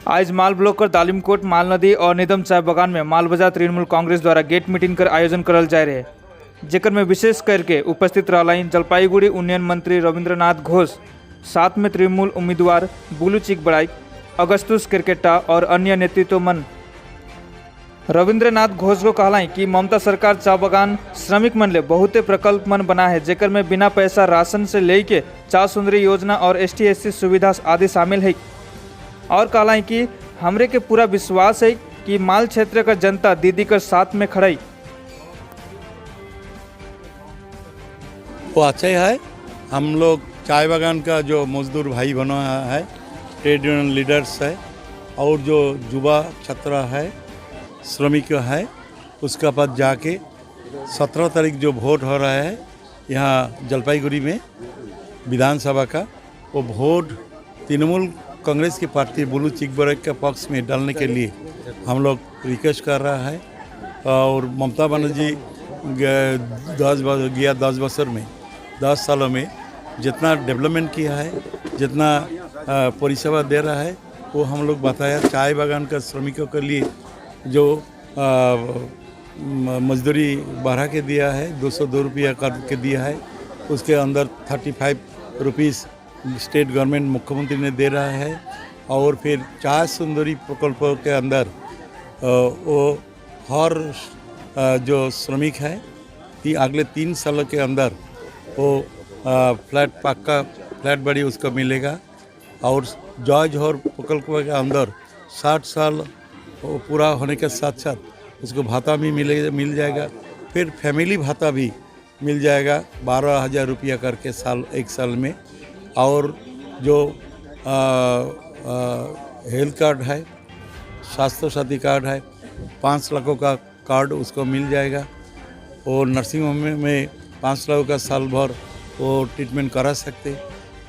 आज माल ब्लॉक कर दालिमकोट, माल नदी और निदम चाय बागान में माल बाजार तृणमूल कांग्रेस द्वारा गेट मीटिंग कर आयोजन करल जा रहे जेकर में विशेष करके उपस्थित रहलाइन जलपाईगुड़ी उन्नयन मंत्री रविंद्रनाथ घोष, साथ में तृणमूल उम्मीदवार बुलू चिक बड़ाई, अगस्तुस क्रिकेटा और अन्य नेतृत्व मन। रविंद्रनाथ घोष को कहलाई कि ममता सरकार चाय बागान श्रमिक मन ले बहुते प्रकल्प मन बना है जेकर में बिना पैसा राशन से लेके चाय सुंदरी योजना और ST/SC सुविधा आदि शामिल है। और कहलाई कि हमरे के पूरा विश्वास है कि माल क्षेत्र का जनता दीदी के साथ में खड़ाई। वो अच्छा ही है। हम लोग चाय बागान का जो मजदूर भाई बना है, ट्रेड यूनियन लीडर्स है और जो युवा छात्र है, श्रमिक है, उसका पास जाके 17 तारीख जो वोट हो रहा है यहाँ जलपाईगुड़ी में विधानसभा का, वो वोट तृणमूल कांग्रेस की पार्टी बुलू चिक बड़ाई के पक्ष में डालने के लिए हम लोग रिक्वेस्ट कर रहा है। और ममता बनर्जी 10 वर्ष में 10 सालों में जितना डेवलपमेंट किया है, जितना परिसेवा दे रहा है, वो हम लोग बताया। चाय बागान का श्रमिकों के लिए जो मजदूरी बढ़ा के दिया है, 202 रुपया करके दिया है, उसके अंदर 35 रुपीज़ स्टेट गवर्नमेंट मुख्यमंत्री ने दे रहा है। और फिर चाय सुंदरी प्रकल्प के अंदर वो हर जो श्रमिक है अगले 3 साल के अंदर वो फ्लैट पक्का फ्लैट बड़ी उसको मिलेगा। और जॉय जोहर प्रकल्प के अंदर 60 साल पूरा होने के साथ साथ उसको भाता भी मिल जाएगा। फिर फैमिली भाता भी मिल जाएगा 12,000 रुपया करके एक साल में। और जो हेल्थ कार्ड है, स्वास्थ्य साथी कार्ड है, 5 लाखों का कार्ड उसको मिल जाएगा। और नर्सिंग होम में 5 लाख का साल भर वो ट्रीटमेंट करा सकते।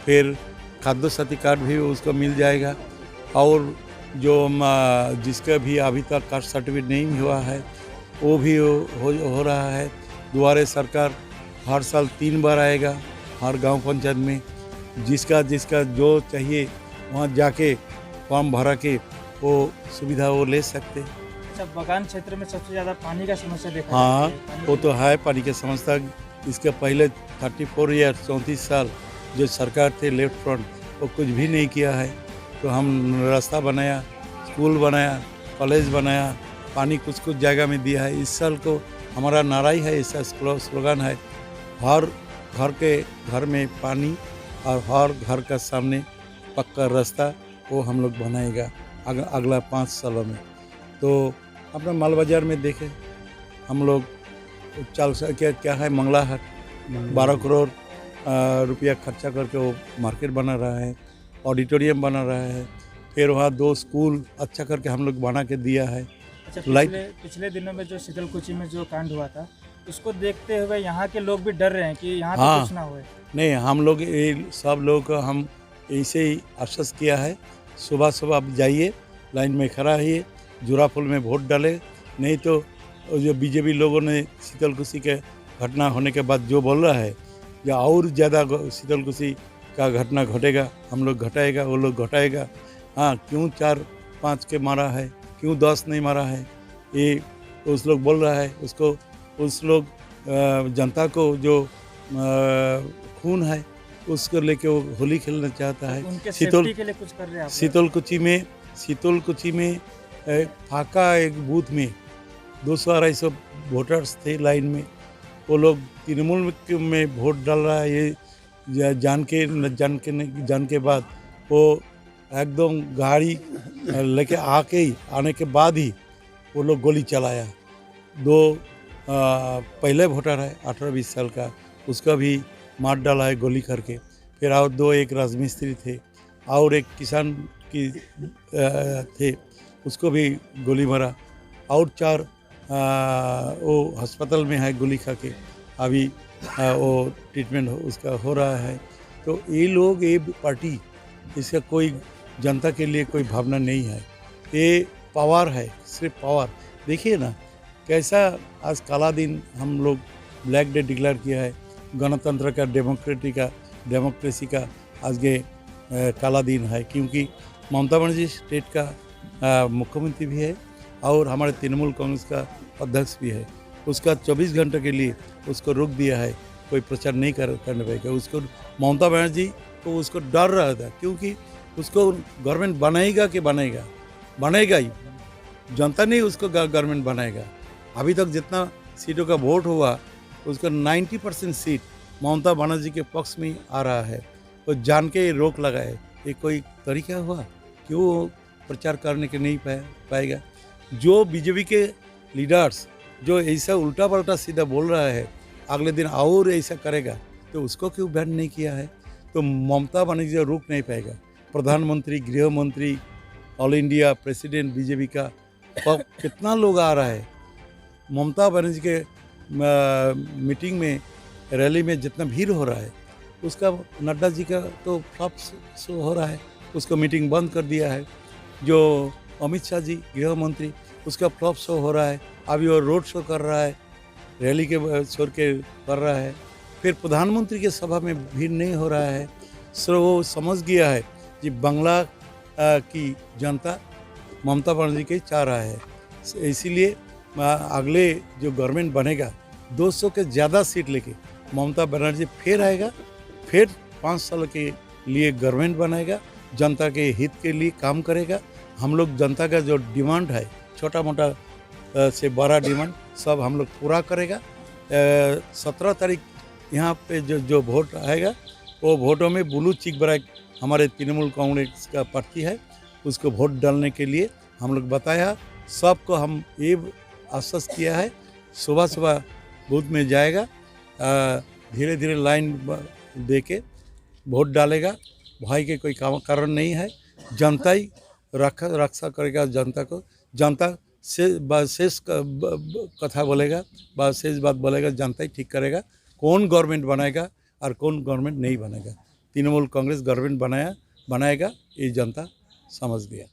फिर खाद्य साथी कार्ड भी उसको मिल जाएगा। और जो जिसका भी अभी तक कास्ट सर्टिफिकेट नहीं हुआ है वो भी हो रहा है। दुआरे सरकार हर साल 3 बार आएगा हर गांव पंचायत में। जिसका जो चाहिए वहाँ जाके फॉर्म भरा के वो सुविधा वो ले सकते। अच्छा, बागान क्षेत्र में सबसे ज़्यादा पानी का समस्या देखा हाँ, वो तो है पानी की समस्या। इसके पहले 34 या 34 साल जो सरकार थे लेफ्ट फ्रंट, वो कुछ भी नहीं किया है। तो हम रास्ता बनाया, स्कूल बनाया, कॉलेज बनाया, पानी कुछ जगह में दिया है। इस साल को हमारा नारा ही है, इसका स्लोगन है, हर घर में पानी और हर घर का सामने पक्का रास्ता, वो हम लोग बनाएगा अगला 5 सालों में। तो अपना माल बाजार में देखें हम लोग क्या है, मंगला हाट 12 करोड़ रुपया खर्चा करके वो मार्केट बना रहा है, ऑडिटोरियम बना रहा है। फिर वहाँ 2 स्कूल अच्छा करके हम लोग बना के दिया है। अच्छा, पिछले दिनों में जो शीतलकुची में जो कांड हुआ था, उसको देखते हुए यहाँ के लोग भी डर रहे हैं कि यहाँ पे कुछ ना होए। नहीं, हम लोग सब लोग को हम ऐसे ही आश्वस्त किया है। सुबह आप जाइए, लाइन में खड़ा रहिए, जुराफुल में वोट डाले। नहीं तो जो बीजेपी लोगों ने शीतलकुची के घटना होने के बाद जो बोल रहा है, या और ज़्यादा शीतलकुची का घटना घटेगा, हम लोग घटाएगा, वो लोग घटाएगा। हाँ, क्यों 4-5 के मारा है, क्यों 10 नहीं मारा है, ये उस लोग बोल रहा है। उसको उस लोग जनता को जो खून है उसको लेके वो होली खेलना चाहता है। उनके सेफ्टी के लिए कुछ कर रहे हैं शीतलकुची में फाका एक बूथ में 200-250 वोटर्स थे लाइन में। वो लोग तृणमूल में वोट डाल रहा है, ये जान के बाद वो एकदम गाड़ी लेके आने के बाद ही वो लोग गोली चलाया। 2 पहले वोटर है 18-20 साल का, उसका भी मार डाला है गोली करके। फिर और 2 एक राजमिस्त्री थे और एक किसान की थे, उसको भी गोली मारा। और 4 वो अस्पताल में है गोली खा के, अभी वो ट्रीटमेंट उसका हो रहा है। तो ये लोग, ये पार्टी, इसका कोई जनता के लिए कोई भावना नहीं है। ये पावर है, सिर्फ पावर। देखिए ना कैसा आज काला दिन हम लोग ब्लैक डे डिक्लेयर किया है। गणतंत्र का, डेमोक्रेसी का आज के काला दिन है, क्योंकि ममता बनर्जी स्टेट का मुख्यमंत्री भी है और हमारे तृणमूल कांग्रेस का अध्यक्ष भी है। उसका 24 घंटे के लिए उसको रोक दिया है, कोई प्रचार नहीं करने पाएगा। उसको ममता बनर्जी को उसको डर रहा था, क्योंकि उसको गवर्नमेंट बनाएगा कि बनेगा ही, जनता नहीं उसको गवर्नमेंट बनाएगा। अभी तक जितना सीटों का वोट हुआ उसका 90% सीट ममता बनर्जी के पक्ष में आ रहा है। तो जान के रोक लगाए, ये कोई तरीका हुआ? क्यों प्रचार करने के नहीं पाएगा? जो बीजेपी के लीडर्स जो ऐसा उल्टा पल्टा सीधा बोल रहा है, अगले दिन और ऐसा करेगा, तो उसको क्यों बैन नहीं किया है? तो ममता बनर्जी रोक नहीं पाएगा। प्रधानमंत्री, गृह मंत्री, ऑल इंडिया प्रेसिडेंट बीजेपी का कितना लोग आ रहा है। ममता बनर्जी के मीटिंग में, रैली में जितना भीड़ हो रहा है, उसका नड्डा जी का तो फ्लॉप शो हो रहा है, उसको मीटिंग बंद कर दिया है। जो अमित शाह जी गृह मंत्री, उसका फ्लॉप शो हो रहा है। अभी वो रोड शो कर रहा है, रैली के छोड़ के कर रहा है। फिर प्रधानमंत्री के सभा में भीड़ नहीं हो रहा है। सो वो समझ गया है कि बांग्ला की जनता ममता बनर्जी के चाह रहा है। इसीलिए अगले जो गवर्नमेंट बनेगा 200 के ज़्यादा सीट लेके ममता बनर्जी फिर आएगा, फिर 5 साल के लिए गवर्नमेंट बनाएगा, जनता के हित के लिए काम करेगा। हम लोग जनता का जो डिमांड है, छोटा मोटा से बड़ा डिमांड सब हम लोग पूरा करेगा। 17 तारीख यहाँ पे जो वोट आएगा, वो वोटों में ब्लू चिक ब्रैक हमारे तृणमूल कांग्रेस का पार्टी है, उसको वोट डालने के लिए हम लोग बताया। सबको हम ये आश्वस्त किया है, सुबह सुबह बूथ में जाएगा, धीरे धीरे लाइन दे के वोट डालेगा। भाई के कोई कारण नहीं है, जनता ही रक्षा करेगा जनता को। जनता से शेष कथा बोलेगा, शेष बात बोलेगा, जनता ही ठीक करेगा कौन गवर्नमेंट बनाएगा और कौन गवर्नमेंट नहीं बनेगा। तृणमूल कांग्रेस गवर्नमेंट बनाएगा, ये जनता समझ गया।